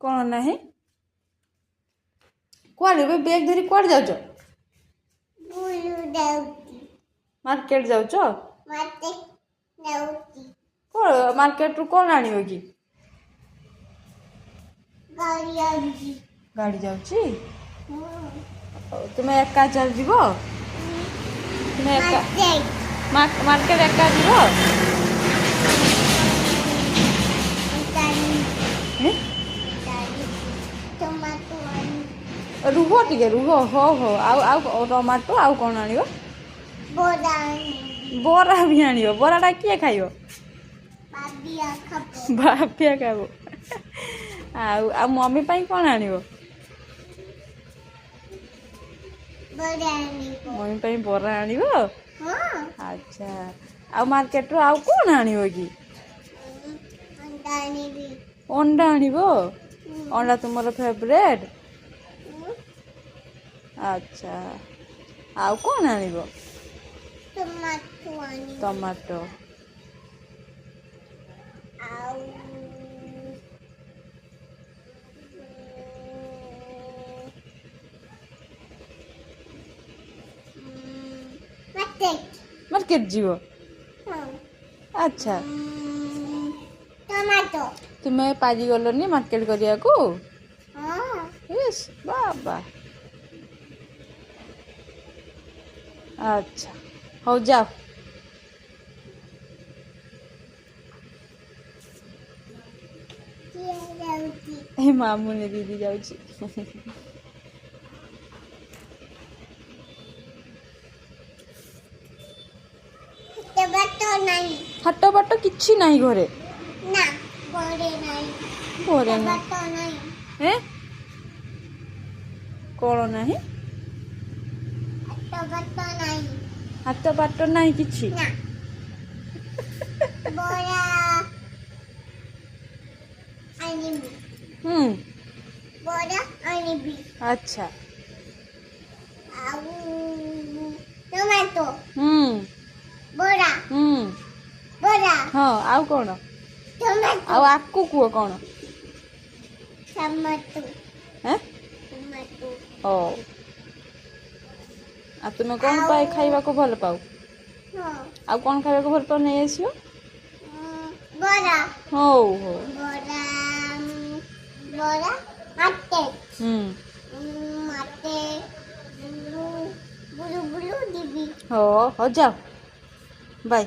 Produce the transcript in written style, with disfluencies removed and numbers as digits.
कौन नहीं कुआडे बे बैग धरी कुआडे जाउछ मार्केट जाउछ कौन मार्केट रू कौन आनियो कि गाड़ी जाउची तुम्हें एका चल जीवो तुम्हें एका मार्केट एका जीवो रुह टिके रुह हो हो आउ टमाटो आउ कौन आनियो बरा भी आनियो बराटा किए खाइयो बापिया खाबो आ मम्मी पाई कौन आनियो मम्मी पाई बरा आनियो अच्छा आ मार्केट रो आउ कौन आनियो कि अंडा आनिबो अंडा तुमर फेवरेट अच्छा आउ कौन आनिबो टमाटो मार्केट जीवो अच्छा टमाटो तुम्हें पाजी गलनी मार्केट करिया को यस बाबा अच्छा हो जाओ ए मामू ने दीदी जाउची हाट बाट किछि नाही घरे ना घरे नाही घरे ना नहीं ए कोन नाही हाथ बाट नाही किछि ना बोरा आनिबी बोरा आनिबी अच्छा आउ टमाटो बोरा बोरा हाँ आउ कौन टमाटो आउ आकु कुओ कौन टमाटो हैं टमाटो ओ आ तुम कौन पाए खाइबा को भल पाऊ हाँ आ कौन खाइबा को भल पाऊ नहीं आसियो बोरा हो हो बोरा बोरा माटे माटे बुलू बुलू बुलू दीदी हो जाओ बाय